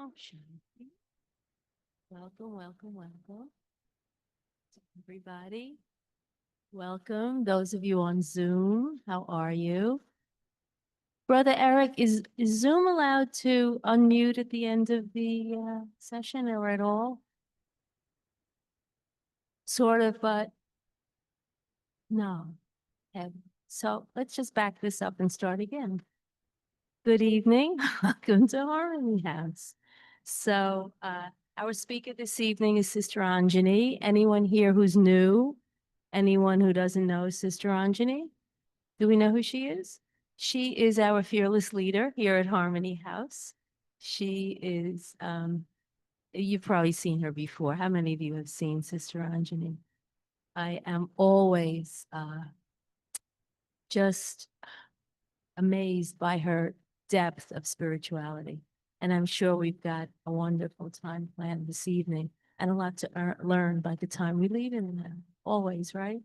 Oh, Shanti. Welcome, welcome, welcome. Everybody, welcome. Those of you on Zoom, how are you? Brother Eric, is Zoom allowed to unmute at the end of the session or at all? Sort of, but no. Okay. So let's just back this up and start again. Good evening. Welcome to Harmony House. So our speaker this evening is Sister Anjani. Anyone here who's new? Anyone who doesn't know Sister Anjani? Do we know who she is? She is our fearless leader here at Harmony House. She is, you've probably seen her before. How many of you have seen Sister Anjani? I am always just amazed by her depth of spirituality. And I'm sure we've got a wonderful time planned this evening and a lot to learn by the time we leave in there. Always, right?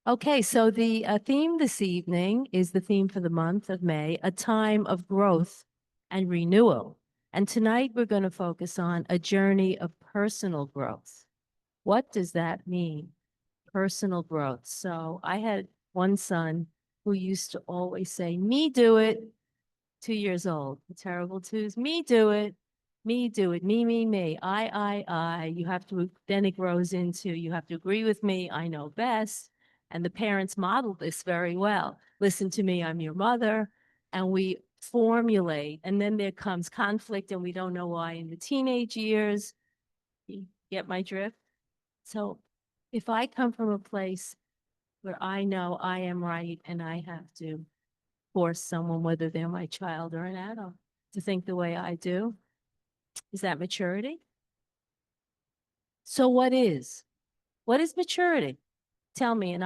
Okay, so the theme this evening is the theme for the month of May, a time of growth and renewal. And tonight we're going to focus on a journey of personal growth. What does that mean? Personal growth. So I had one son who used to always say, me do it, 2 years old, the terrible twos, me do it, me do it, me, I. You have to, then it grows into, you have to agree with me, I know best. And the parents model this very well. Listen to me, I'm your mother. And we formulate, and then there comes conflict, and we don't know why in the teenage years. You get my drift? So if I come from a place where I know I am right and I have to force someone, whether they're my child or an adult, to think the way I do, is that maturity? So what is? What is maturity? Tell me, and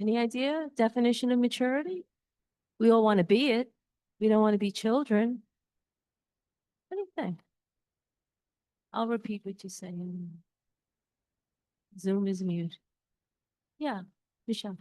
any idea? Definition of maturity? We all want to be it. We don't want to be children. What do you think? I'll repeat what you say. Zoom is mute. Yeah, Michelle.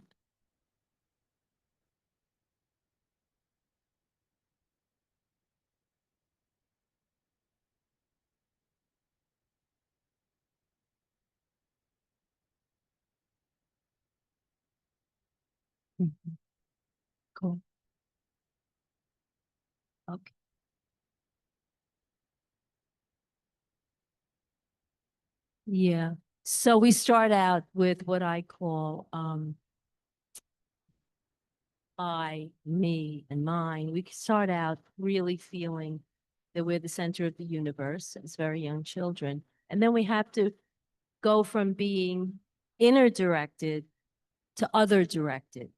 Mhm. Cool. Okay. Yeah. So we start out with what I call I, me, and mine. We start out really feeling that we're the center of the universe as very young children. And then we have to go from being inner directed to other directed,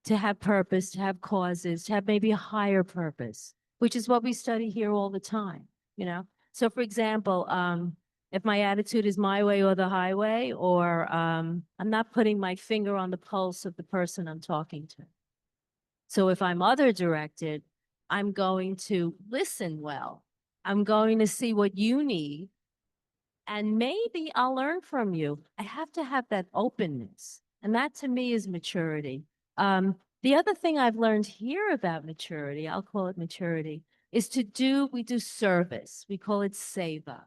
to have purpose, to have causes, to have maybe a higher purpose, which is what we study here all the time, you know? So for example, if my attitude is my way or the highway, or I'm not putting my finger on the pulse of the person I'm talking to. So if I'm other directed, I'm going to listen well. I'm going to see what you need, and maybe I'll learn from you. I have to have that openness. And that to me is maturity. The other thing I've learned here about maturity, I'll call it maturity, is we do service. We call it seva.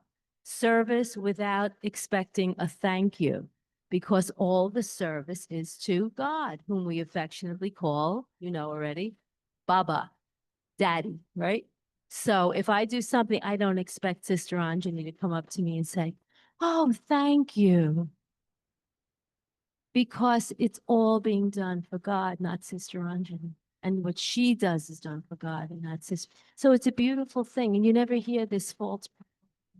Service without expecting a thank you, because all the service is to God, whom we affectionately call, you know already, Baba, Daddy, right? So if I do something, I don't expect Sister Anjani to come up to me and say, oh, thank you. Because it's all being done for God, not Sister Anjani. And what she does is done for God and not Sister. So it's a beautiful thing. And you never hear this false,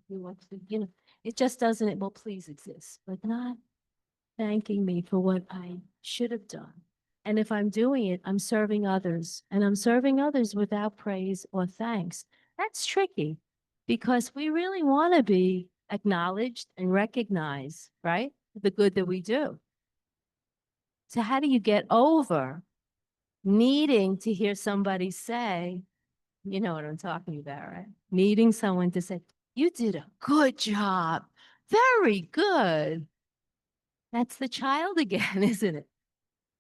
you know, it just doesn't, it will please exist, but not thanking me for what I should have done. And if I'm doing it, I'm serving others, and I'm serving others without praise or thanks. That's tricky because we really want to be acknowledged and recognized, right? The good that we do. So how do you get over needing to hear somebody say, you know what I'm talking about, right? Needing someone to say, you did a good job. Very good. That's the child again, isn't it?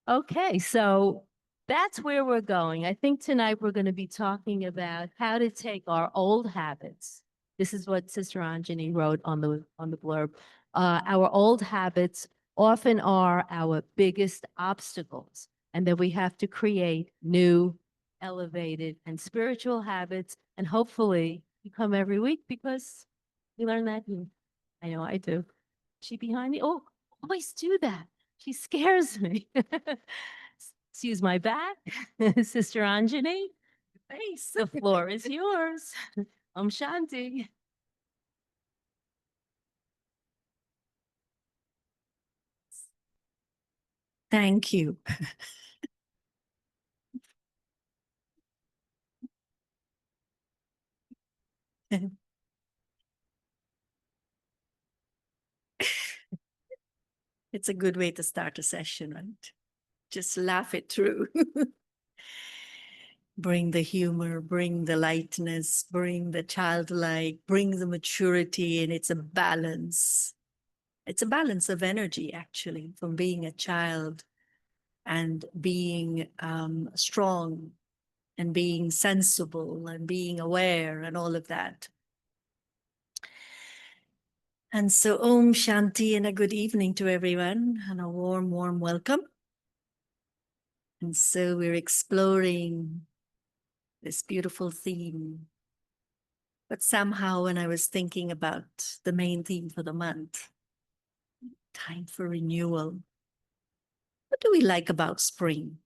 Okay, so that's where we're going. I think tonight we're going to be talking about how to take our old habits. This is what Sister Anjani wrote on the blurb. Our old habits often are our biggest obstacles, and that we have to create new, elevated, and spiritual habits. And hopefully, you come every week because you learn that. I know I do. She behind me. Oh, always do that. She scares me. Excuse my back, Sister Anjani. Thanks. The floor is yours. Shanti. Thank you. It's a good way to start a session, right? Just laugh it through. Bring the humor, bring the lightness, bring the childlike, bring the maturity, and it's a balance. It's a balance of energy, actually, from being a child and being strong and being sensible and being aware and all of that. And so Om Shanti and a good evening to everyone and a warm, warm welcome. And so we're exploring this beautiful theme. But somehow when I was thinking about the main theme for the month, time for renewal, what do we like about spring?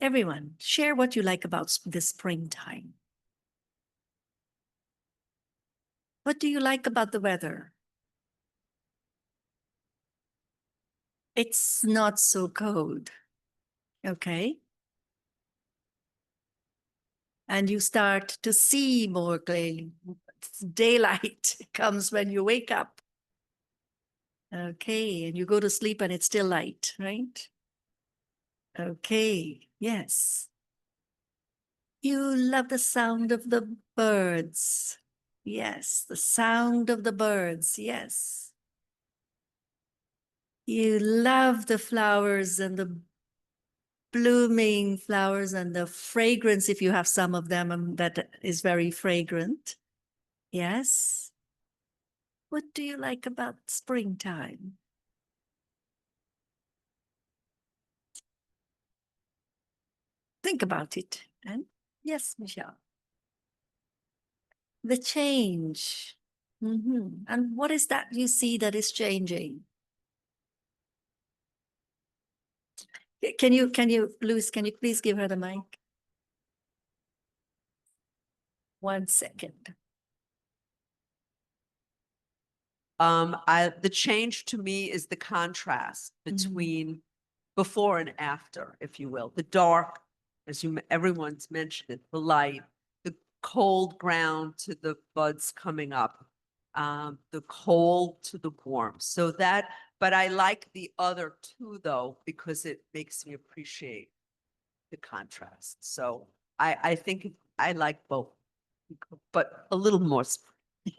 Everyone, share what you like about the springtime. What do you like about the weather? It's not so cold, okay? And you start to see more clearly. Daylight comes when you wake up. Okay, and you go to sleep and it's still light, right? Okay, yes. You love the sound of the birds. Yes, the sound of the birds, yes. You love the flowers and the blooming flowers and the fragrance, if you have some of them, that is very fragrant. Yes. What do you like about springtime? Think about it. And yes, Michelle. The change. And what is that you see that is changing? Can you, Luis, can you please give her the mic? 1 second. The change to me is the contrast between before and after, if you will. The dark, as everyone's mentioned it, the light, the cold ground to the buds coming up, the cold to the warm. So that, but I like the other two though, because it makes me appreciate the contrast. So I think I like both, but a little more.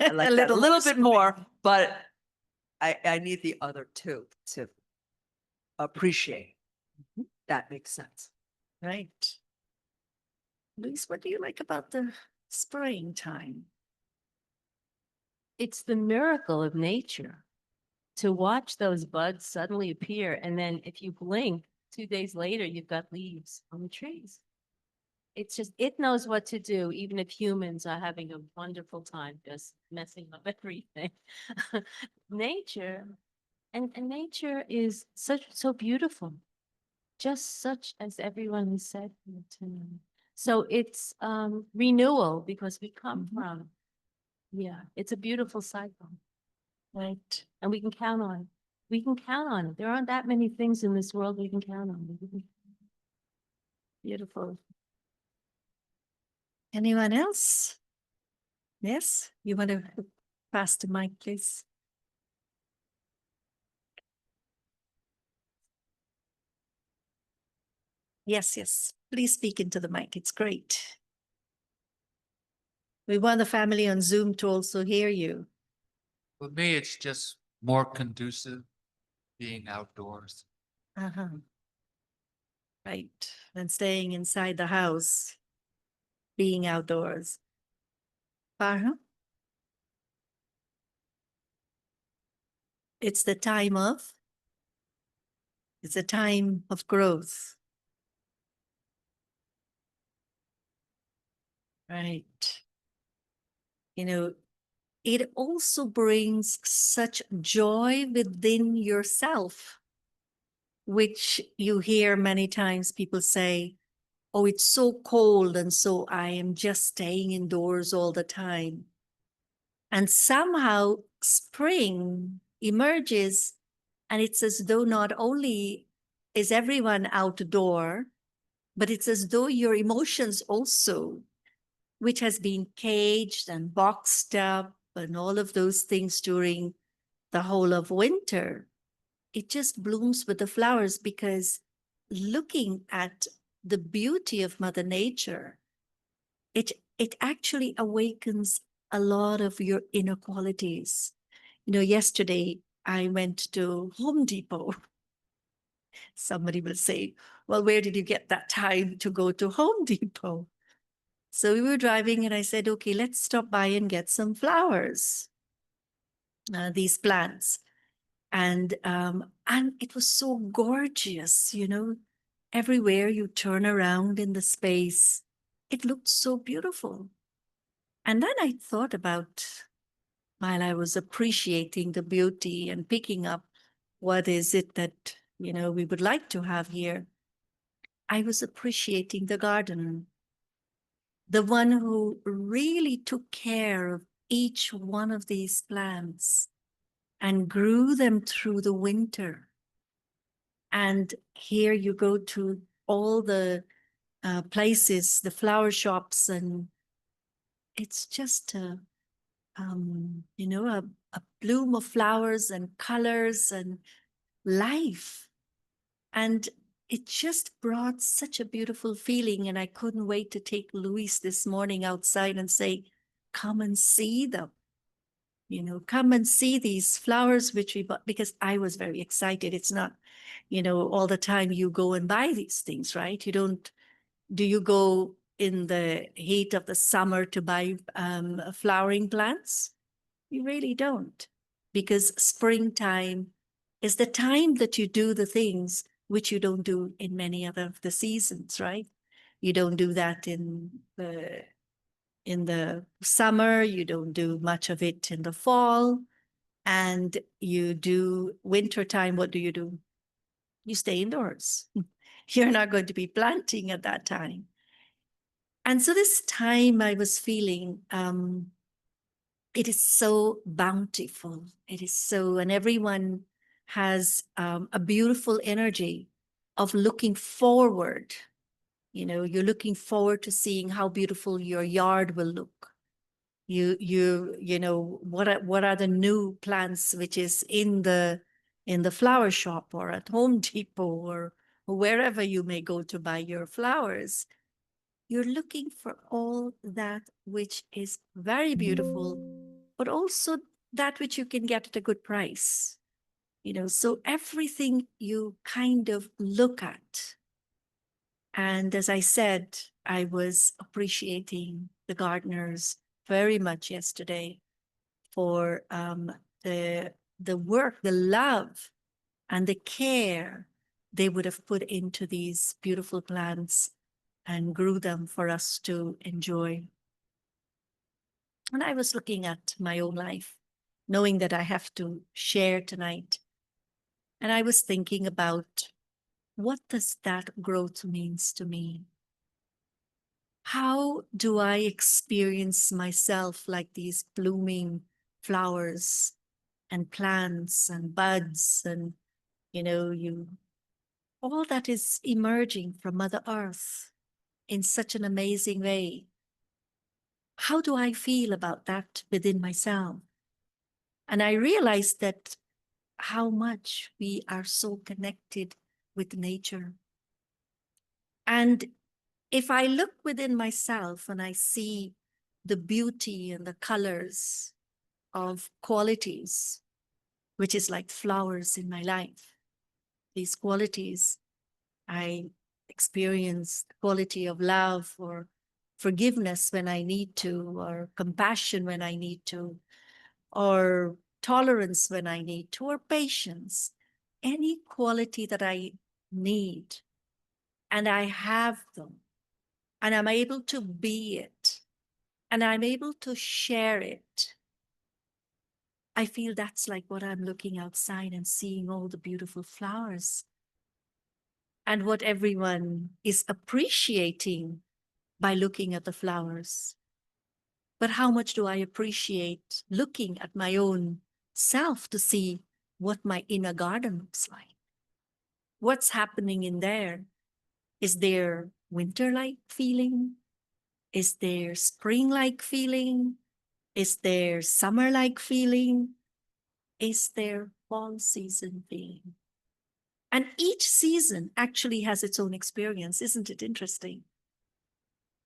I like that a little bit more, but I need the other two to appreciate. That makes sense. Right. Luis, what do you like about the springtime? It's the miracle of nature to watch those buds suddenly appear. And then if you blink, 2 days later, you've got leaves on the trees. It's just, it knows what to do, even if humans are having a wonderful time just messing up everything. Nature, and nature is so beautiful, just such as everyone has said here tonight. So it's renewal because we come from, yeah, it's a beautiful cycle. Right. And we can count on it. We can count on it. There aren't that many things in this world we can count on. Beautiful. Anyone else? Yes, you want to pass the mic, please? Yes, yes. Please speak into the mic. It's great. We want the family on Zoom to also hear you. For me, it's just more conducive being outdoors. Uh-huh. right? Than staying inside the house, being outdoors. Farha? It's the time of, it's a time of growth. Right. You know, it also brings such joy within yourself, which you hear many times people say, oh, it's so cold, and so I am just staying indoors all the time. And somehow spring emerges, and it's as though not only is everyone outdoor, but it's as though your emotions also, which has been caged and boxed up and all of those things during the whole of winter, it just blooms with the flowers, because looking at the beauty of Mother Nature, it actually awakens a lot of your inner qualities. You know, yesterday I went to Home Depot. Somebody will say, well, where did you get that time to go to Home Depot? So we were driving and I said, okay, let's stop by and get some flowers, these plants. And it was so gorgeous, you know, everywhere you turn around in the space, it looked so beautiful. And then I thought about, while I was appreciating the beauty and picking up what is it that, you know, we would like to have here, I was appreciating the garden, the one who really took care of each one of these plants and grew them through the winter. And here you go to all the places, the flower shops, and it's just you know, a bloom of flowers and colors and life. And it just brought such a beautiful feeling. And I couldn't wait to take Luis this morning outside and say, come and see them. You know, come and see these flowers which we bought, because I was very excited. It's not, you know, all the time you go and buy these things, right? You don't, do you go in the heat of the summer to buy flowering plants? You really don't, because springtime is the time that you do the things which you don't do in many other of the seasons, right? You don't do that in the summer, you don't do much of it in the fall, and you do wintertime. What do? You stay indoors. You're not going to be planting at that time. And so this time I was feeling, it is so bountiful. It is so, and everyone has a beautiful energy of looking forward. You know, you're looking forward to seeing how beautiful your yard will look. You know, what are the new plants which is in the flower shop or at Home Depot or wherever you may go to buy your flowers. You're looking for all that which is very beautiful, but also that which you can get at a good price. You know, so everything you kind of look at. And as I said, I was appreciating the gardeners very much yesterday for the work, the love, and the care they would have put into these beautiful plants and grew them for us to enjoy. And I was looking at my own life, knowing that I have to share tonight. And I was thinking about, what does that growth means to me? How do I experience myself like these blooming flowers and plants and buds and, you know, all that is emerging from Mother Earth in such an amazing way? How do I feel about that within myself? And I realized that how much we are so connected with nature. And if I look within myself and I see the beauty and the colors of qualities, which is like flowers in my life, these qualities I experience the quality of love or forgiveness when I need to, or compassion when I need to, or tolerance when I need to, or patience, any quality that I need, and I have them, and I'm able to be it, and I'm able to share it. I feel that's like what I'm looking outside and seeing all the beautiful flowers and what everyone is appreciating by looking at the flowers. But how much do I appreciate looking at my own self to see what my inner garden looks like? What's happening in there? Is there winter-like feeling? Is there spring-like feeling? Is there summer-like feeling? Is there fall season feeling? And each season actually has its own experience. Isn't it interesting?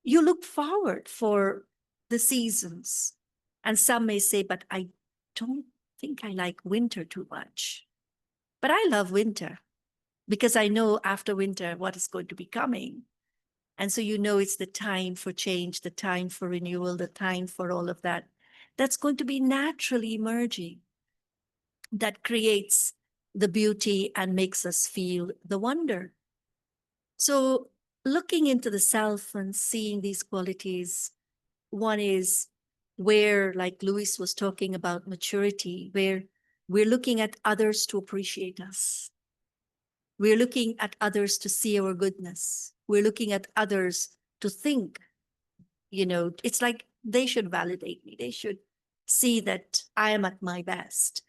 You look forward for the seasons. And some may say, but I don't think I like winter too much. But I love winter because I know after winter what is going to be coming. And so you know it's the time for change, the time for renewal, the time for all of that. That's going to be naturally emerging. That creates the beauty and makes us feel the wonder. So looking into the self and seeing these qualities, one is where, like Louis was talking about maturity, where we're looking at others to appreciate us. We're looking at others to see our goodness. We're looking at others to think, it's like they should validate me. They should see that I am at my best.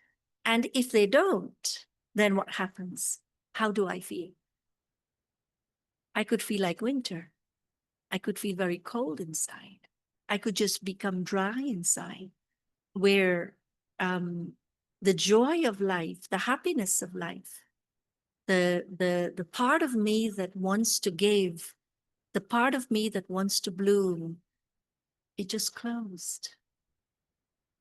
And if they don't, then what happens? How do I feel? I could feel like winter. I could feel very cold inside. I could just become dry inside, where the joy of life, the happiness of life, the part of me that wants to give, the part of me that wants to bloom, it just closed.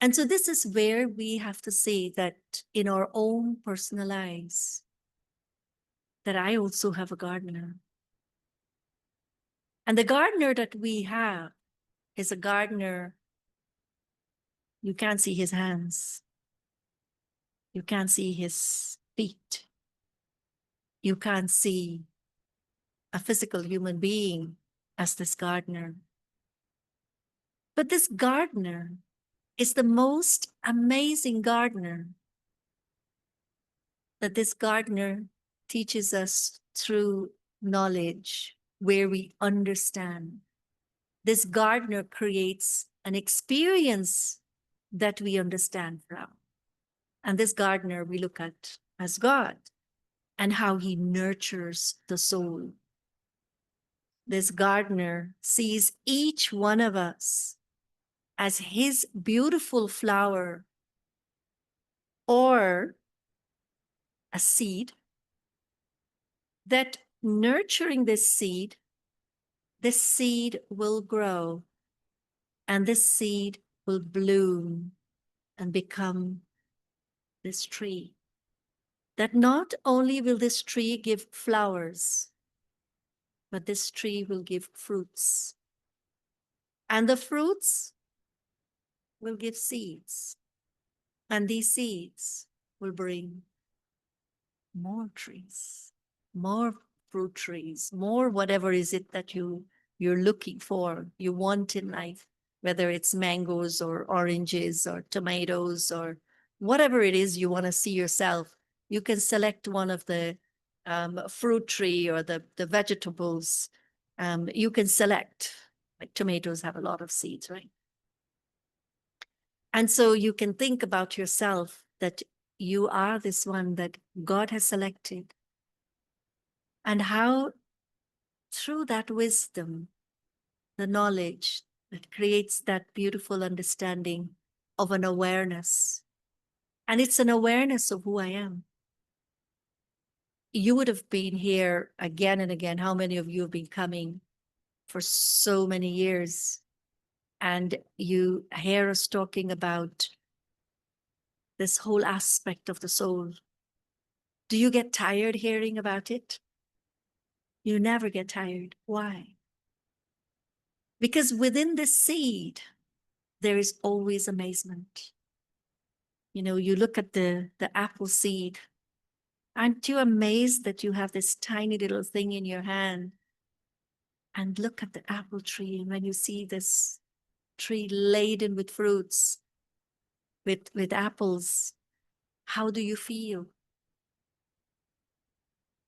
And so this is where we have to say that in our own personal lives, that I also have a gardener. And the gardener that we have is a gardener. You can't see his hands. You can't see his feet. You can't see a physical human being as this gardener. But this gardener is the most amazing gardener, that this gardener teaches us through knowledge, where we understand. This gardener creates an experience that we understand from. And this gardener we look at as God and how he nurtures the soul. This gardener sees each one of us as his beautiful flower or a seed, that nurturing this seed will grow, and this seed will bloom and become this tree. That not only will this tree give flowers, but this tree will give fruits. And the fruits will give seeds. And these seeds will bring more trees, more fruit trees, more whatever is it that you're looking for, you want in life, whether it's mangoes or oranges or tomatoes or whatever it is you want to see yourself. You can select one of the fruit tree or the vegetables. You can select, like tomatoes have a lot of seeds, right? And so you can think about yourself that you are this one that God has selected, and how through that wisdom, the knowledge that creates that beautiful understanding of an awareness. And it's an awareness of who I am. You would have been here again and again. How many of you have been coming for so many years? And you hear us talking about this whole aspect of the soul. Do you get tired hearing about it? You never get tired. Why? Because within the seed, there is always amazement. You know, you look at the apple seed. Aren't you amazed that you have this tiny little thing in your hand? And look at the apple tree. And when you see this tree laden with fruits, with apples, how do you feel?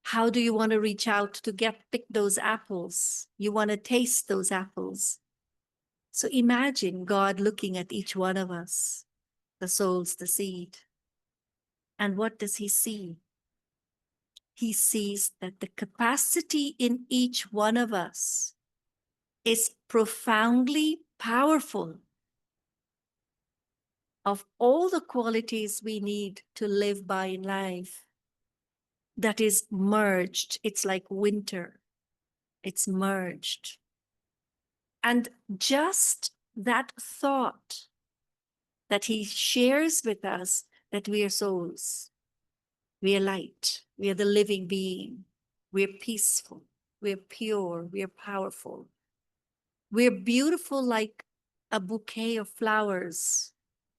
How do you want to reach out to pick those apples? You want to taste those apples. So imagine God looking at each one of us, the souls, the seed. And what does he see? He sees that the capacity in each one of us is profoundly powerful. Of all the qualities we need to live by in life, that is merged. It's like winter. It's merged. And just that thought that he shares with us, that we are souls, we are light, we are the living being, we are peaceful, we are pure, we are powerful. We are beautiful like a bouquet of flowers,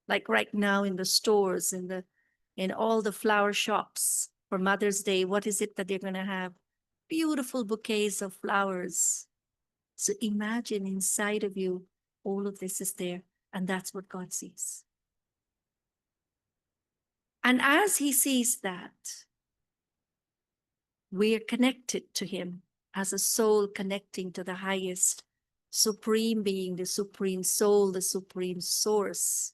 like right now in the stores, in all the flower shops for Mother's Day. What is it that they're going to have? Beautiful bouquets of flowers. So imagine inside of you, all of this is there, and that's what God sees. And as he sees that, we are connected to him as a soul connecting to the highest supreme being, the supreme soul, the supreme source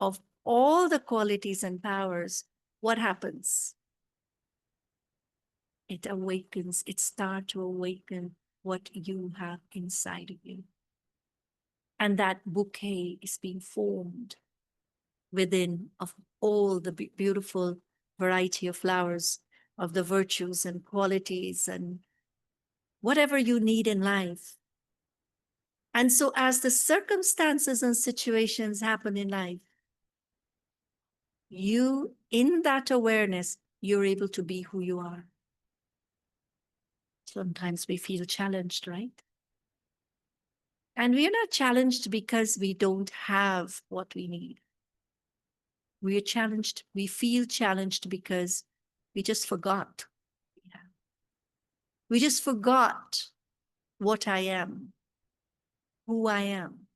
of all the qualities and powers. What happens? It awakens, it starts to awaken what you have inside of you. And that bouquet is being formed within of all the beautiful variety of flowers, of the virtues and qualities and whatever you need in life. And so as the circumstances and situations happen in life, you, in that awareness, you're able to be who you are. Sometimes we feel challenged, right? And we are not challenged because we don't have what we need. We are challenged, we feel challenged because we just forgot. Yeah. We just forgot what I am, who I am.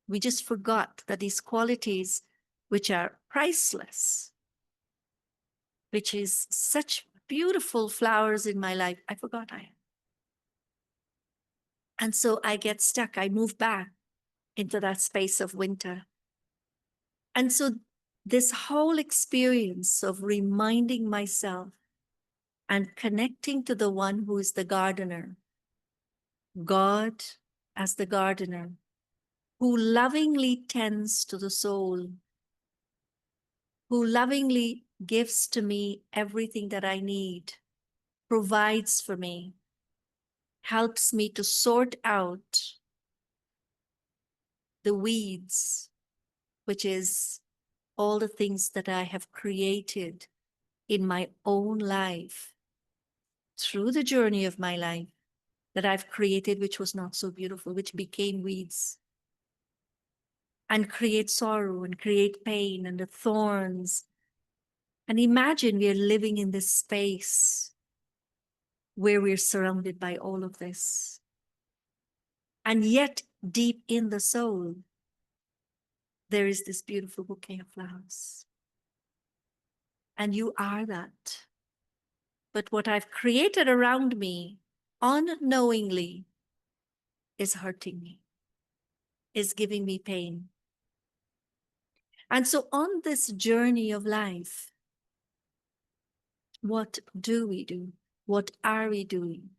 We just forgot that these qualities, which are priceless, which is such beautiful flowers in my life, I forgot I am. And so I get stuck. I move back into that space of winter. And so this whole experience of reminding myself and connecting to the one who is the gardener, God as the gardener, who lovingly tends to the soul, who lovingly gives to me everything that I need, provides for me, helps me to sort out the weeds, which is all the things that I have created in my own life, through the journey of my life, that I've created, which was not so beautiful, which became weeds, and create sorrow and create pain and the thorns. And imagine we are living in this space where we're surrounded by all of this. And yet, deep in the soul, there is this beautiful bouquet of flowers. And you are that. But what I've created around me, unknowingly, is hurting me, is giving me pain. And so on this journey of life, what do we do? What are we doing?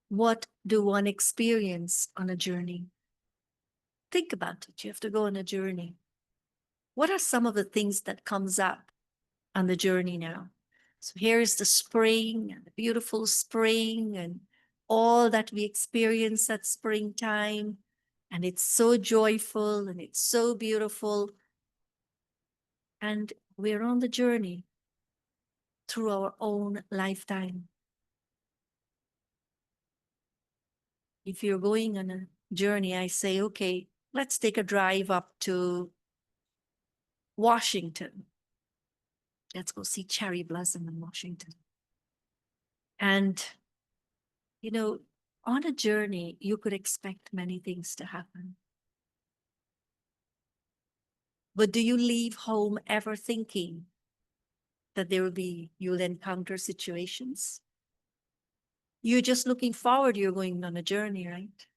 What do one experience on a journey? Think about it. You have to go on a journey. What are some of the things that comes up on the journey now? So here is the spring, and the beautiful spring, and all that we experience at springtime. And it's so joyful and it's so beautiful. And we're on the journey through our own lifetime. if you're going on a journey, I say, okay, let's take a drive up to Washington. Let's go see cherry blossom in Washington. And, you know, on a journey, you could expect many things to happen. But do you leave home ever thinking that you'll encounter situations? You're just looking forward, you're going on a journey, right?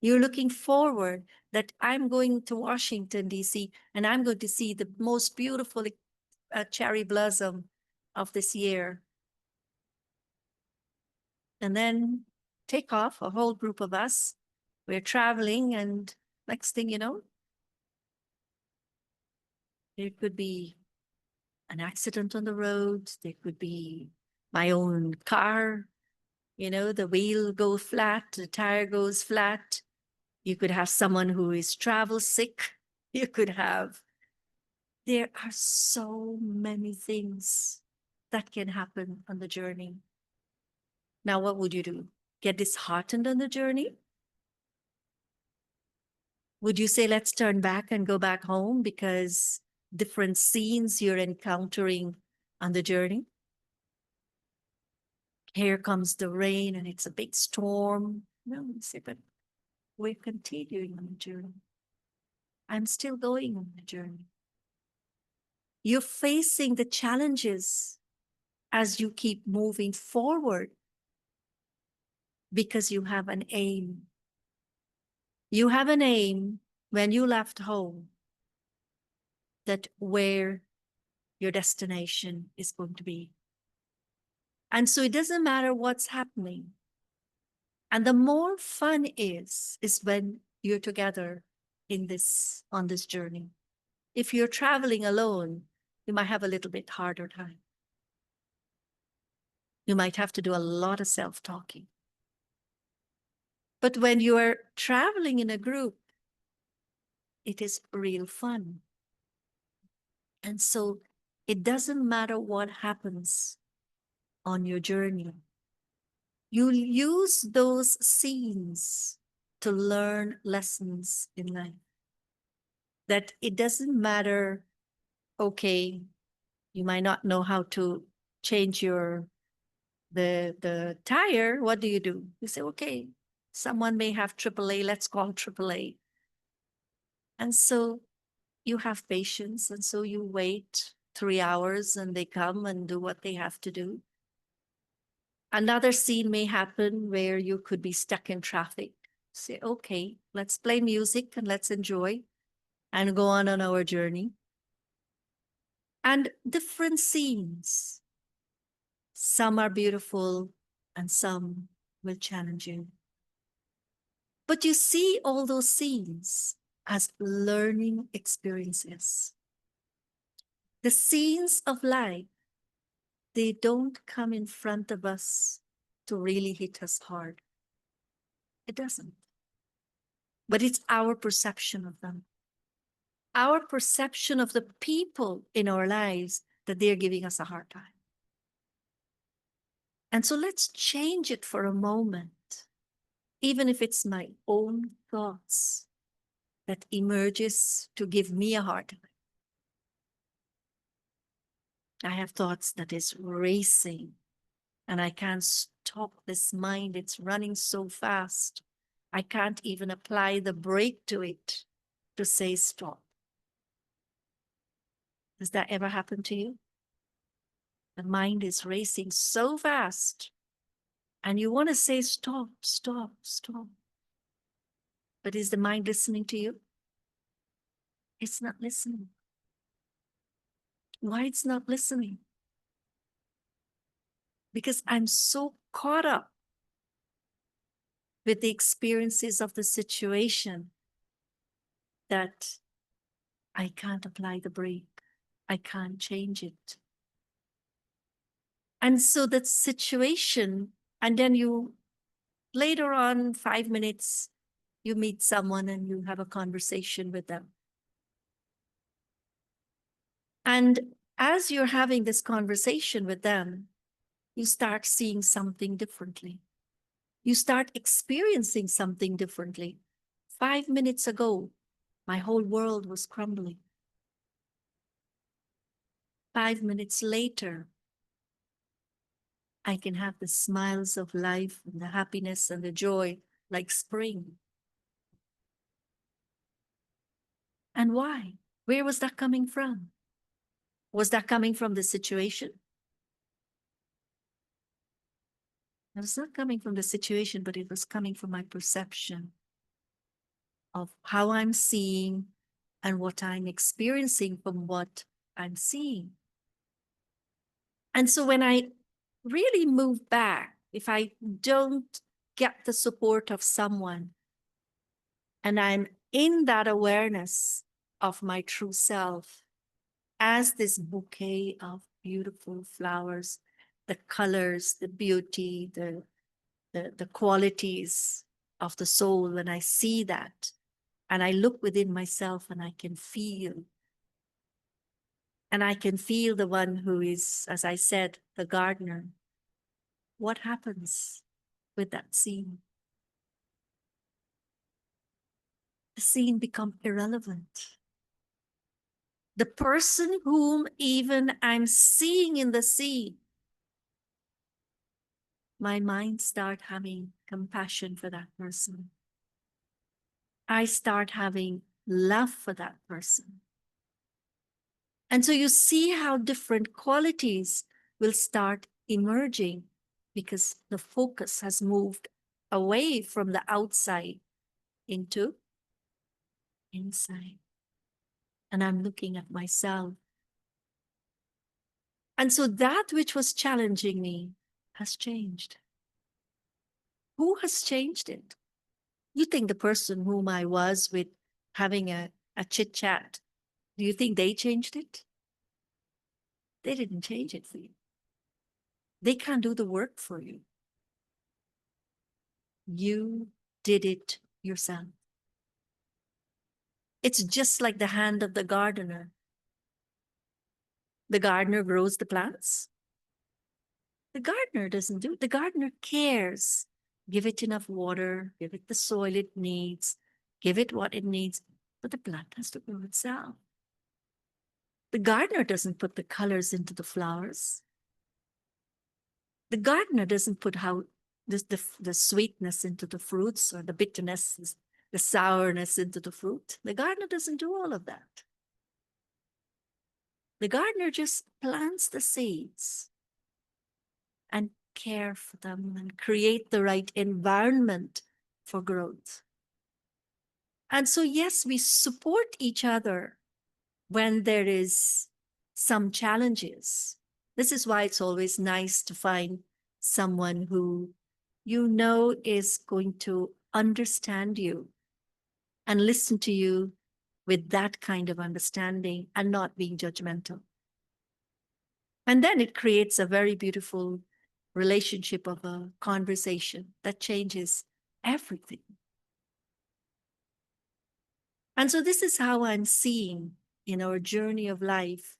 You're looking forward that I'm going to Washington, D.C., and I'm going to see the most beautiful cherry blossom of this year. And then take off, a whole group of us. We're traveling, and next thing you know, there could be an accident on the road. There could be my own car, the wheel go flat, the tire goes flat. You could have someone who is travel sick. There are so many things that can happen on the journey. Now, what would you do? Get disheartened on the journey? Would you say, let's turn back and go back home because different scenes you're encountering on the journey? Here comes the rain and it's a big storm. No, you say, but we're continuing on the journey. I'm still going on the journey. You're facing the challenges as you keep moving forward because you have an aim. You have an aim when you left home that where your destination is going to be. And so it doesn't matter what's happening. And the more fun is when you're together on this journey. If you're traveling alone, you might have a little bit harder time. You might have to do a lot of self-talking. But when you are traveling in a group, it is real fun. And so it doesn't matter what happens on your journey. You use those scenes to learn lessons in life. That it doesn't matter, okay, you might not know how to change the tire. What do? You say, okay, someone may have AAA, let's call AAA. And so you have patience, and so you wait 3 hours and they come and do what they have to do. Another scene may happen where you could be stuck in traffic. Say, okay, let's play music and let's enjoy and go on our journey. And different scenes. Some are beautiful and some will challenge you. But you see all those scenes as learning experiences. The scenes of life, they don't come in front of us to really hit us hard. It doesn't. But it's our perception of them. Our perception of the people in our lives that they're giving us a hard time. And so let's change it for a moment, even if it's my own thoughts that emerges to give me a hard time. I have thoughts that is racing and I can't stop this mind. It's running so fast. I can't even apply the brake to it to say stop. Does that ever happen to you? The mind is racing so fast and you want to say stop, stop, stop. But is the mind listening to you? It's not listening. Why it's not listening? Because I'm so caught up with the experiences of the situation that I can't apply the brake. I can't change it. And so that situation, and then later on, 5 minutes, you meet someone and you have a conversation with them. And as you're having this conversation with them, you start seeing something differently. You start experiencing something differently. 5 minutes ago, my whole world was crumbling. 5 minutes later, I can have the smiles of life and the happiness and the joy like spring. And why? Where was that coming from? Was that coming from the situation? It was not coming from the situation, but it was coming from my perception of how I'm seeing and what I'm experiencing from what I'm seeing. And so when I really move back, if I don't get the support of someone and I'm in that awareness of my true self as this bouquet of beautiful flowers, the colors, the beauty, the qualities of the soul, when I see that and I look within myself and I can feel. And I can feel the one who is, as I said, the gardener. What happens with that scene? The scene becomes irrelevant. The person whom even I'm seeing in the scene, my mind start having compassion for that person. I start having love for that person. And so you see how different qualities will start emerging because the focus has moved away from the outside into inside. And I'm looking at myself. And so that which was challenging me has changed. Who has changed it? You think the person whom I was with having a chit chat, do you think they changed it? They didn't change it for you. They can't do the work for you. You did it yourself. It's just like the hand of the gardener. The gardener grows the plants. The gardener doesn't do it. The gardener cares. Give it enough water, give it the soil it needs, give it what it needs, but the plant has to grow itself. The gardener doesn't put the colors into the flowers. The gardener doesn't put how the sweetness into the fruits or the bitterness, the sourness into the fruit. The gardener doesn't do all of that. The gardener just plants the seeds and care for them and create the right environment for growth. And so, yes, we support each other when there is some challenges. This is why it's always nice to find someone who you know is going to understand you and listen to you with that kind of understanding and not being judgmental. And then it creates a very beautiful relationship of a conversation that changes everything. And so this is how I'm seeing in our journey of life,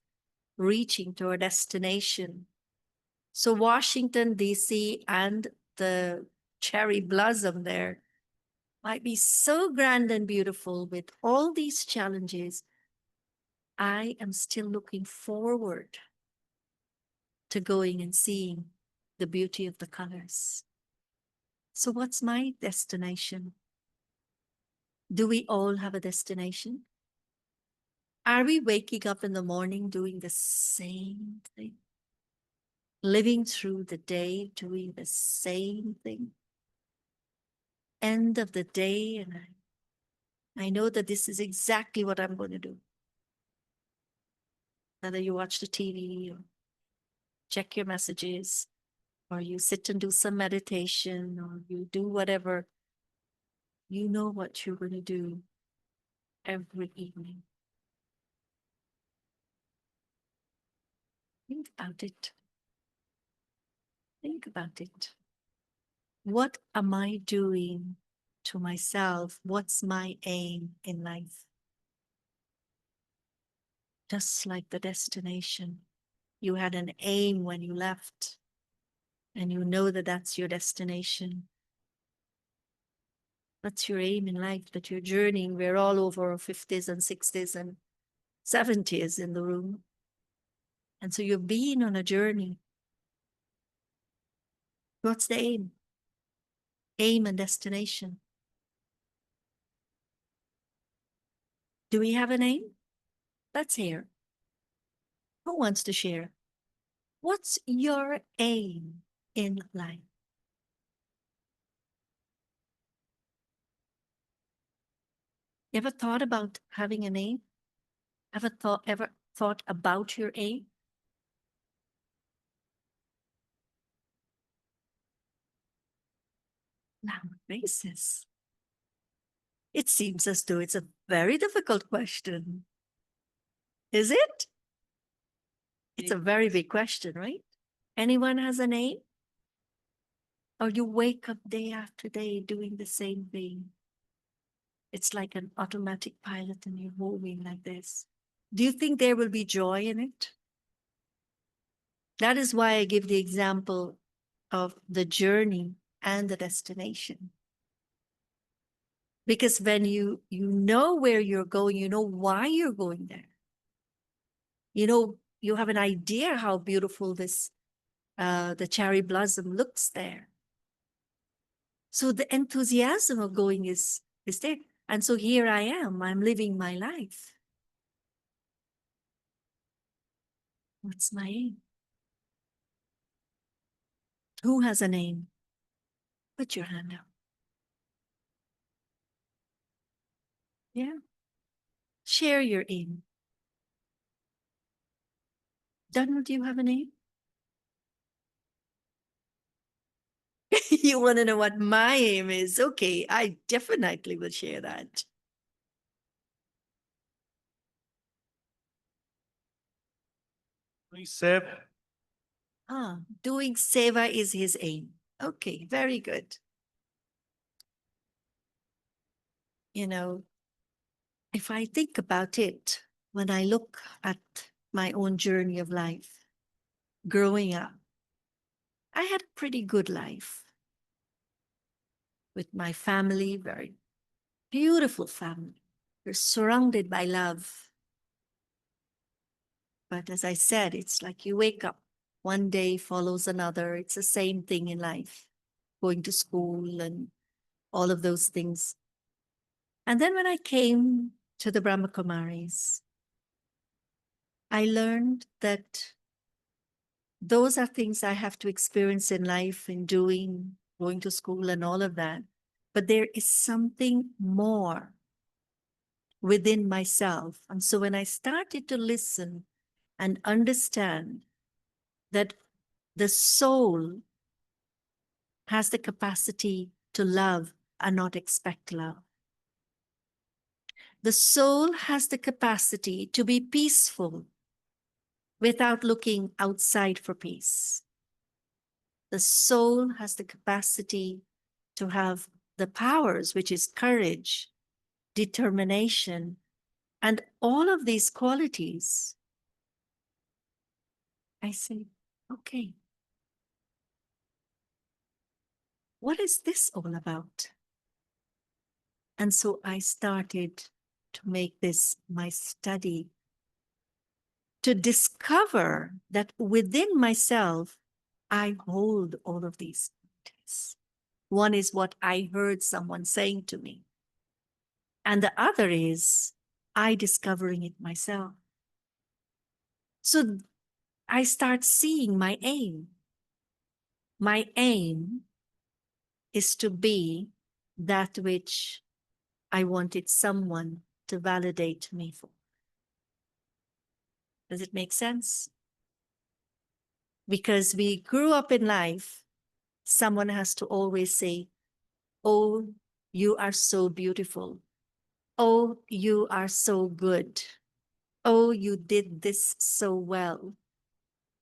reaching to our destination. So Washington, D.C. and the cherry blossom there might be so grand and beautiful with all these challenges. I am still looking forward to going and seeing the beauty of the colors. So what's my destination? Do we all have a destination? Are we waking up in the morning doing the same thing? Living through the day doing the same thing? End of the day, and I know that this is exactly what I'm going to do. Whether you watch the TV or check your messages, or you sit and do some meditation, or you do whatever, you know what you're going to do every evening. Think about it. Think about it. What am I doing to myself? What's my aim in life? Just like the destination. You had an aim when you left, and you know that that's your destination. What's your aim in life that you're journeying? We're all over our 50s and 60s and 70s in the room. And so you've been on a journey. What's the aim? Aim and destination. Do we have an aim? Let's hear. Who wants to share? What's your aim in life? You ever thought about having an aim? Ever thought about your aim? Now, basis. It seems as though it's a very difficult question. Is it? It's a very big question, right? Anyone has an aim? Or you wake up day after day doing the same thing? It's like an automatic pilot and you're moving like this. Do you think there will be joy in it? That is why I give the example of the journey and the destination. Because when you know where you're going, you know why you're going there. You know, you have an idea how beautiful this, the cherry blossom looks there. So the enthusiasm of going is there. And so here I am, I'm living my life. What's my aim? Who has a name? Put your hand up. Yeah. Share your aim. Donald, do you have a name? You want to know what my aim is? Okay, I definitely will share that. Please, Seb. Doing seva is his aim. Okay, very good. You know, if I think about it, when I look at my own journey of life, growing up, I had a pretty good life with my family, very beautiful family. We're surrounded by love. But as I said, it's like you wake up, one day follows another. It's the same thing in life, going to school and all of those things. And then when I came to the Brahma Kumaris, I learned that those are things I have to experience in life and doing, going to school and all of that. But there is something more within myself. And so when I started to listen and understand that the soul has the capacity to love and not expect love. The soul has the capacity to be peaceful without looking outside for peace. The soul has the capacity to have the powers, which is courage, determination, and all of these qualities. I say, okay, what is this all about? And so I started to make this my study, to discover that within myself, I hold all of these qualities. One is what I heard someone saying to me. And the other is I discovering it myself. So I start seeing my aim. My aim is to be that which I wanted someone to validate me for. Does it make sense? Because we grew up in life, someone has to always say, oh, you are so beautiful. Oh, you are so good. Oh, you did this so well.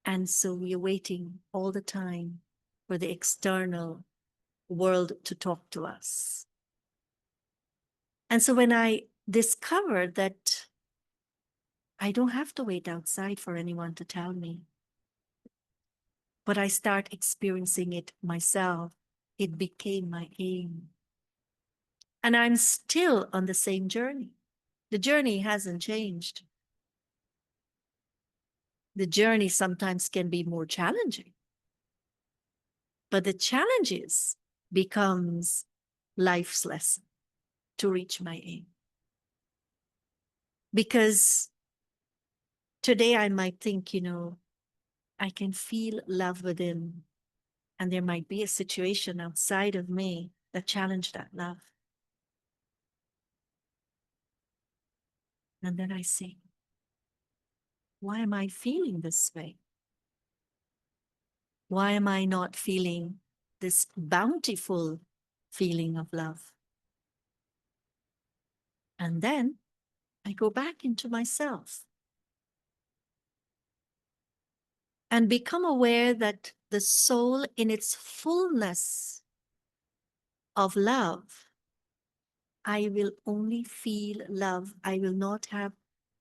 And so we are waiting all the time for the external world to talk to us. And so when I discovered that I don't have to wait outside for anyone to tell me, but I start experiencing it myself, it became my aim. And I'm still on the same journey. The journey hasn't changed. The journey sometimes can be more challenging. But the challenges becomes life's lesson to reach my aim. Because today I might think, I can feel love within, and there might be a situation outside of me that challenged that love. And then I say, why am I feeling this way? Why am I not feeling this bountiful feeling of love? And then I go back into myself and become aware that the soul in its fullness of love, I will only feel love. I will not have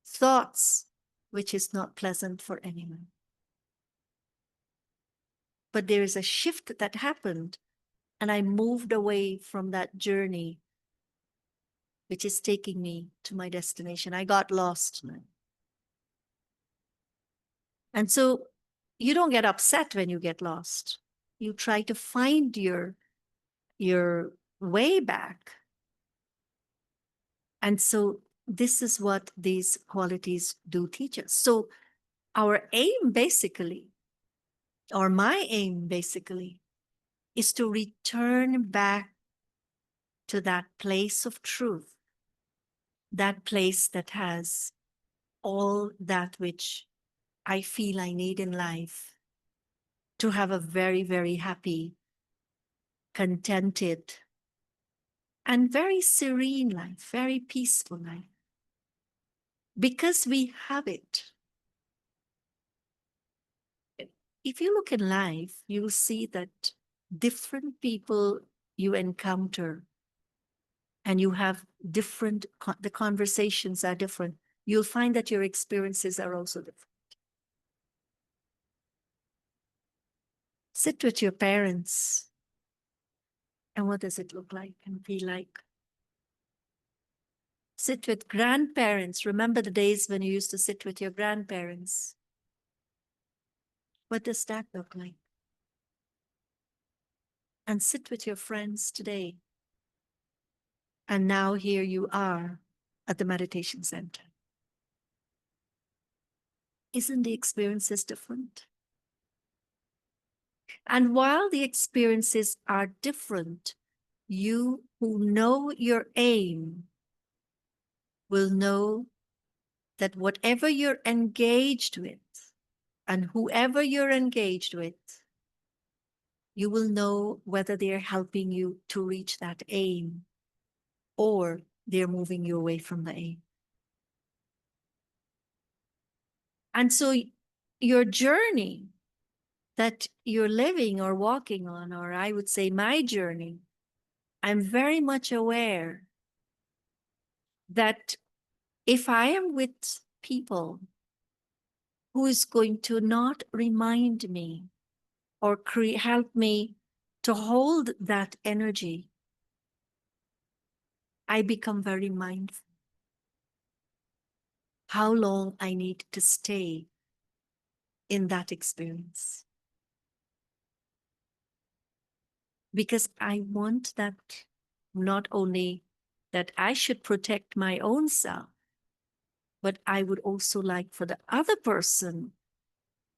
thoughts which is not pleasant for anyone. But there is a shift that happened, and I moved away from that journey, which is taking me to my destination. I got lost now. And so you don't get upset when you get lost. You try to find your way back. And so this is what these qualities do teach us. So our aim basically, or my aim basically, is to return back to that place of truth, that place that has all that which I feel I need in life to have a very, very happy, contented, and very serene life, very peaceful life. Because we have it. If you look in life, you'll see that different people you encounter and you have different, the conversations are different. You'll find that your experiences are also different. Sit with your parents. And what does it look like and feel like? Sit with grandparents. Remember the days when you used to sit with your grandparents. What does that look like? And sit with your friends today. And now here you are at the meditation center. Isn't the experiences different? And while the experiences are different, you who know your aim will know that whatever you're engaged with and whoever you're engaged with, you will know whether they're helping you to reach that aim or they're moving you away from the aim. And so your journey that you're living or walking on, or I would say my journey, I'm very much aware that if I am with people who is going to not remind me or help me to hold that energy, I become very mindful how long I need to stay in that experience. Because I want that not only that I should protect my own self, but I would also like for the other person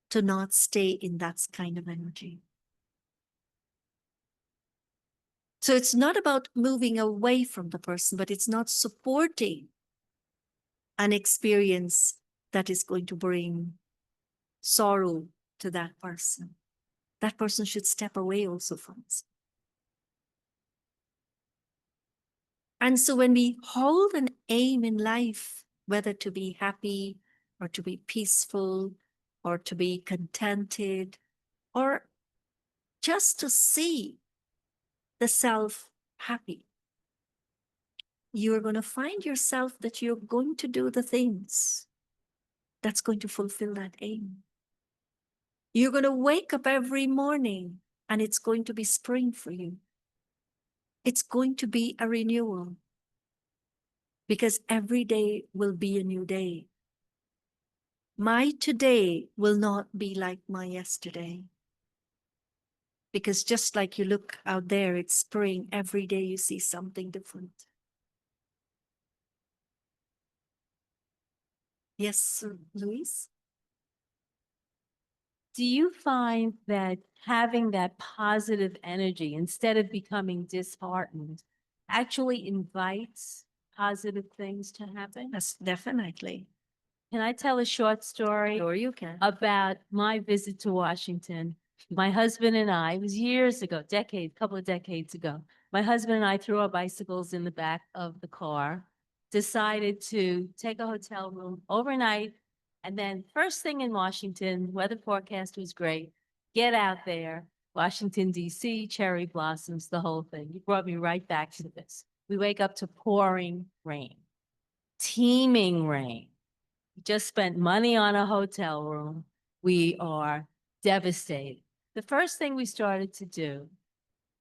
to not stay in that kind of energy. So it's not about moving away from the person, but it's not supporting an experience that is going to bring sorrow to that person. That person should step away also from us. And so when we hold an aim in life, whether to be happy or to be peaceful or to be contented or just to see the self happy, you're going to find yourself that you're going to do the things that's going to fulfill that aim. You're going to wake up every morning and it's going to be spring for you. it's going to be a renewal because every day will be a new day. My today will not be like my yesterday. Because just like you look out there, it's spring. Every day you see something different. Yes, Louise? Do you find that having that positive energy instead of becoming disheartened actually invites positive things to happen? Yes, definitely. Can I tell a short story Sure you can. about my visit to Washington? My husband and I, it was years ago, couple of decades ago. My husband and I threw our bicycles in the back of the car, decided to take a hotel room overnight. And then first thing in Washington, weather forecast was great. Get out there, Washington, DC, cherry blossoms, the whole thing. You brought me right back to this. We wake up to pouring rain, teeming rain. We just spent money on a hotel room. We are devastated. The first thing we started to do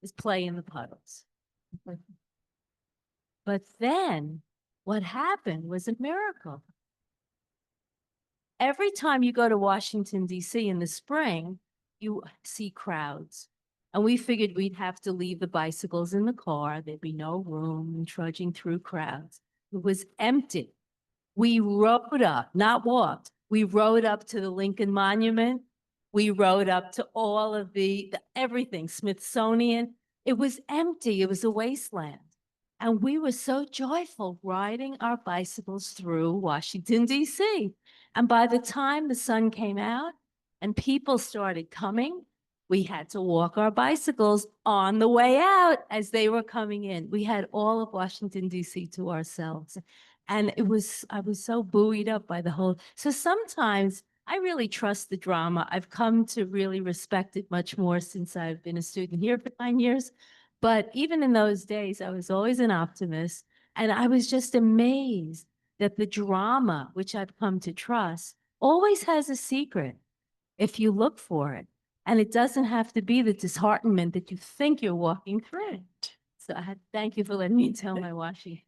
is play in the puddles. But then what happened was a miracle. Every time you go to Washington, D.C. in the spring, you see crowds. And we figured we'd have to leave the bicycles in the car. There'd be no room and trudging through crowds. It was empty. We rode up, not walked. We rode up to the Lincoln Monument. We rode up to all of the everything, Smithsonian. It was empty. It was a wasteland. And we were so joyful riding our bicycles through Washington, D.C. And by the time the sun came out and people started coming, we had to walk our bicycles on the way out as they were coming in. We had all of Washington, D.C. to ourselves. And I was so buoyed up by the whole. So sometimes I really trust the drama. I've come to really respect it much more since I've been a student here for 9 years. But even in those days, I was always an optimist. And I was just amazed that the drama, which I've come to trust, always has a secret if you look for it. And it doesn't have to be the disheartenment that you think you're walking through. So thank you for letting me tell my Washington.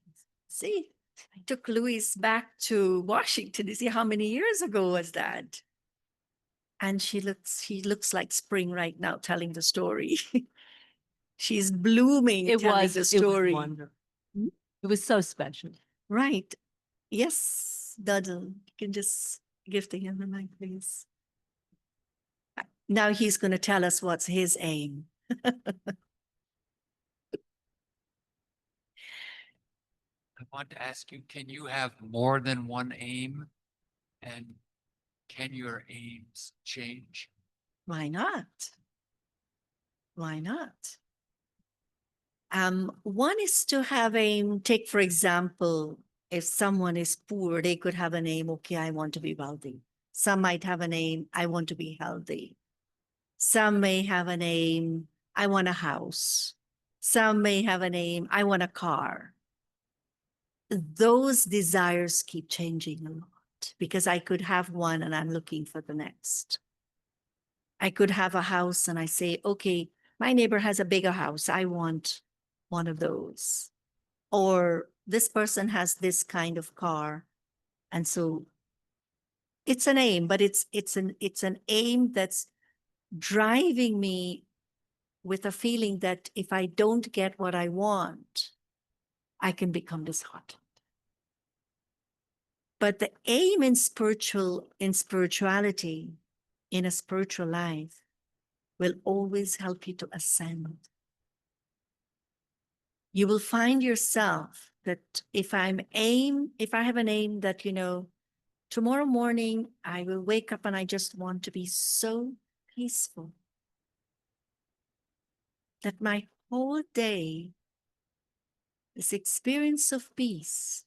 See, I took Louise back to Washington. You see how many years ago was that? And she looks like spring right now telling the story. She's blooming telling the story. It was wonderful. It was so special. Right. Yes, Duddle. You can just give to him the mic, please. Now he's going to tell us what's his aim. I want to ask you, can you have more than one aim? And can your aims change? Why not? Why not? One is to have aim, take for example, if someone is poor, they could have an aim, okay, I want to be wealthy. Some might have an aim, I want to be healthy. Some may have an aim, I want a house. Some may have an aim, I want a car. Those desires keep changing a lot because I could have one and I'm looking for the next. I could have a house and I say, okay, my neighbor has a bigger house. I want one of those. Or this person has this kind of car. And so it's an aim, but it's an aim that's driving me with a feeling that if I don't get what I want, I can become disheartened. But the aim in spirituality, in a spiritual life, will always help you to ascend. You will find yourself that if I have an aim that, tomorrow morning I will wake up and I just want to be so peaceful that my whole day, this experience of peace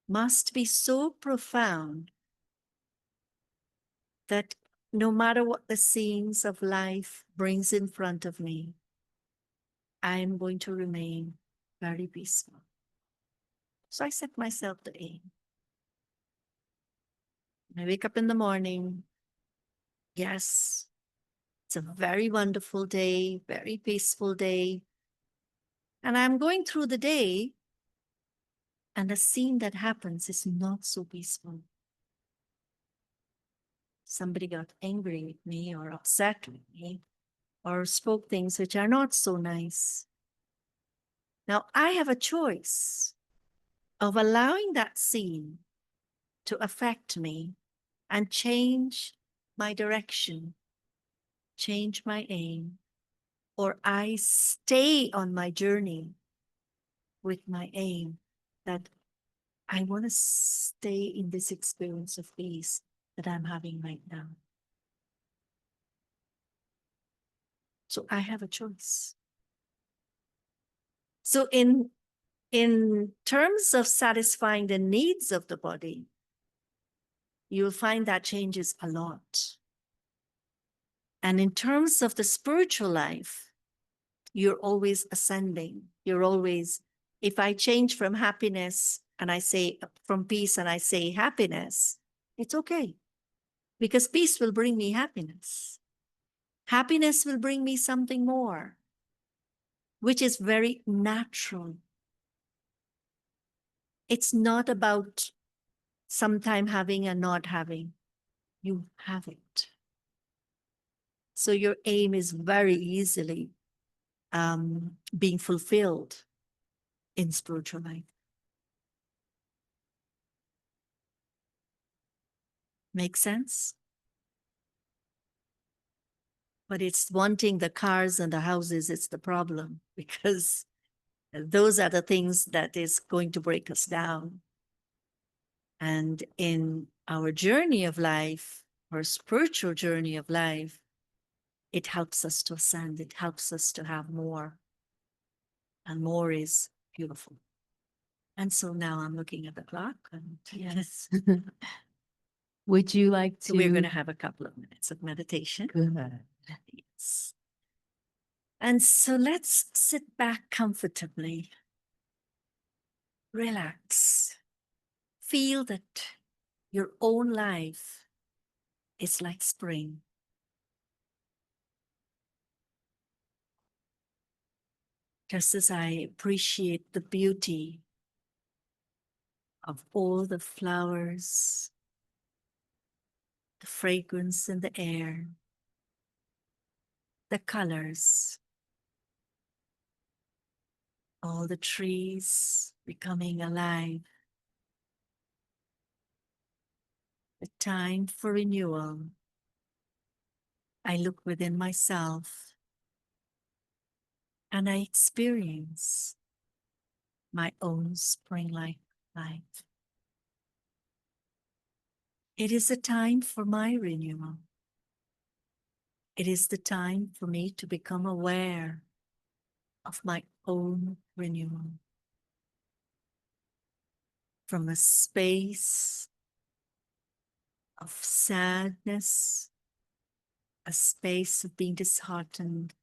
must be so profound that no matter what the scenes of life brings in front of me, I am going to remain very peaceful. So I set myself the aim. I wake up in the morning. Yes, It's a very wonderful day, very peaceful day. And I'm going through the day, and the scene that happens is not so peaceful. Somebody got angry with me or upset with me or spoke things which are not so nice. Now, I have a choice of allowing that scene to affect me and change my direction, change my aim, or I stay on my journey with my aim that I want to stay in this experience of peace that I'm having right now. So I have a choice. So in terms of satisfying the needs of the body, you'll find that changes a lot. And in terms of the spiritual life, you're always ascending. You're always, if I change from happiness and I say from peace and I say happiness, it's okay. Because peace will bring me happiness. Happiness will bring me something more, which is very natural. It's not about sometime having and not having. You have it. So your aim is very easily being fulfilled in spiritual life. Make sense? But it's wanting the cars and the houses, it's the problem, because those are the things that is going to break us down. And in our journey of life, our spiritual journey of life, it helps us to ascend, it helps us to have more. And more is beautiful. And so now I'm looking at the clock and yes, Would you like to? we're going to have a couple of minutes of meditation. Good. Yes. And so let's sit back comfortably. Relax. Feel that your own life is like spring. Just as I appreciate the beauty of all the flowers, the fragrance in the air, the colors, all the trees becoming alive. The time for renewal. I look within myself and I experience my own spring-like life. It is a time for my renewal. It is the time for me to become aware of my own renewal. From a space of sadness, a space of being disheartened,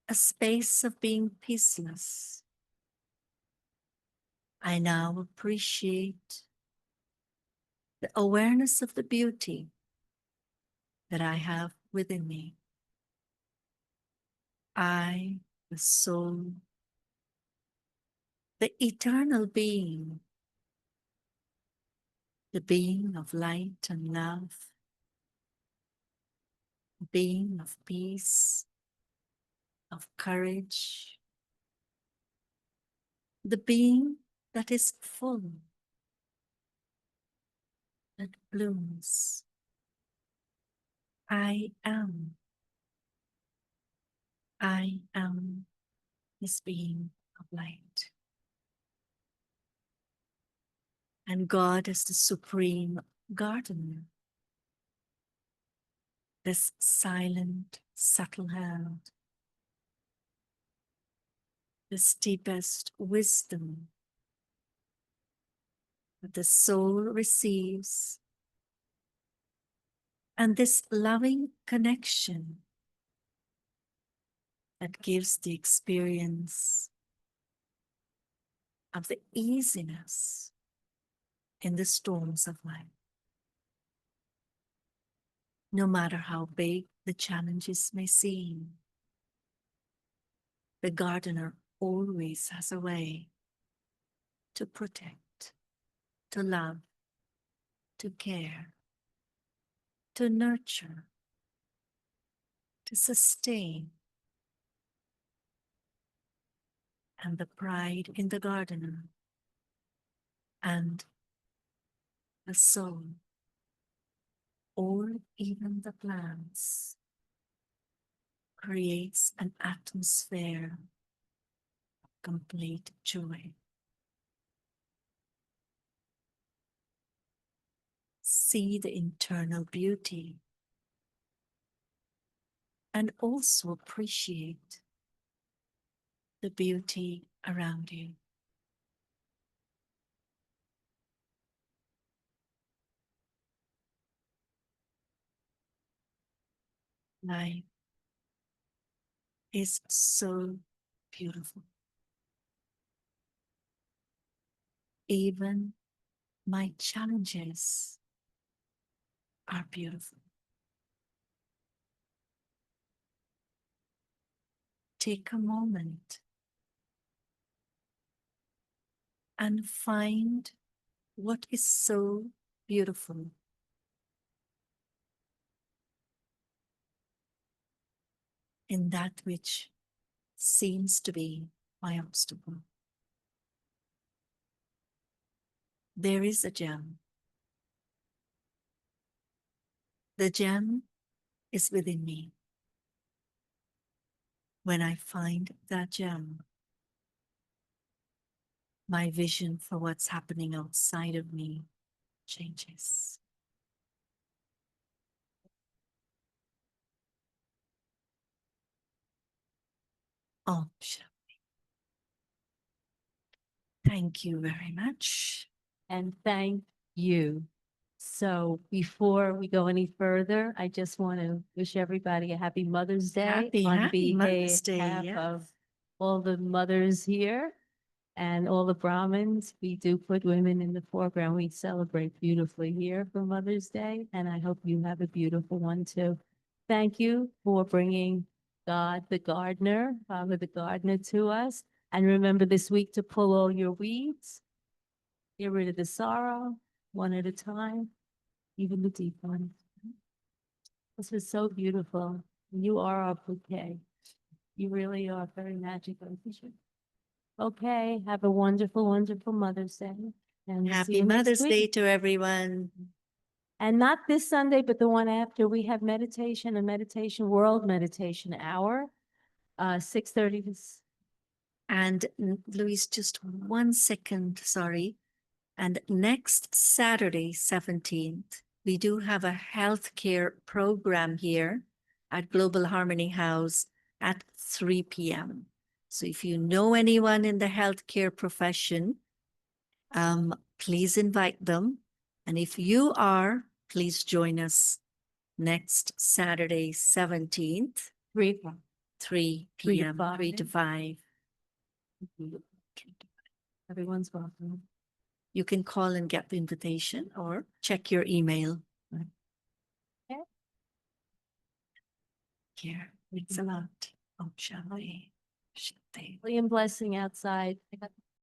a space of being peaceless. I now appreciate the awareness of the beauty that I have within me. I, the soul, the eternal being, the being of light and love, the being of peace, of courage, the being that is full, that blooms. I am this being of light. And God is the supreme gardener, this silent, subtle hand, this deepest wisdom that the soul receives, and this loving connection that gives the experience of the easiness in the storms of life. no matter how big the challenges may seem. The gardener always has a way to protect, to love, to care, to nurture, to sustain. And the pride in the gardener and the soul, or even the plants, creates an atmosphere of complete joy. See the internal beauty and also appreciate the beauty around you. Life is so beautiful. Even my challenges are beautiful. Take a moment and find what is so beautiful in that which seems to be my obstacle. There is a gem. The gem is within me. When I find that gem, my vision for what's happening outside of me changes. Om Shanti. Thank you very much. And thank you. So before we go any further, I just want to wish everybody a happy Mother's Day. Happy Mother's Day, behalf yeah. of all the mothers here and all the Brahmins. We do put women in the foreground. We celebrate beautifully here for Mother's Day, and I hope you have a beautiful one too. Thank you for bringing God, the gardener, Father the gardener, to us. And remember this week to pull all your weeds. Get rid of the sorrow, one at a time, even the deep ones. This was so beautiful. You are our bouquet. You really are very magical. Okay, have a wonderful, wonderful Mother's Day. And we'll see Happy you next Mother's Day week. to everyone. And not this Sunday, but the one after, we have meditation, a meditation, world meditation hour, 6:30 to And Louise, just 1 second, sorry. And next Saturday, 17th, we do have a healthcare program here at Global Harmony House at 3 p.m. So if you know anyone in the healthcare profession, please invite them. And if you are, please join us next Saturday, 17th, 3 o'clock. 3 3 to p.m., 3 to 5. Everyone's welcome. You can call and get the invitation or check your email. Okay. Here, thanks a lot. Om Shanti. Shanti. William blessing outside. I got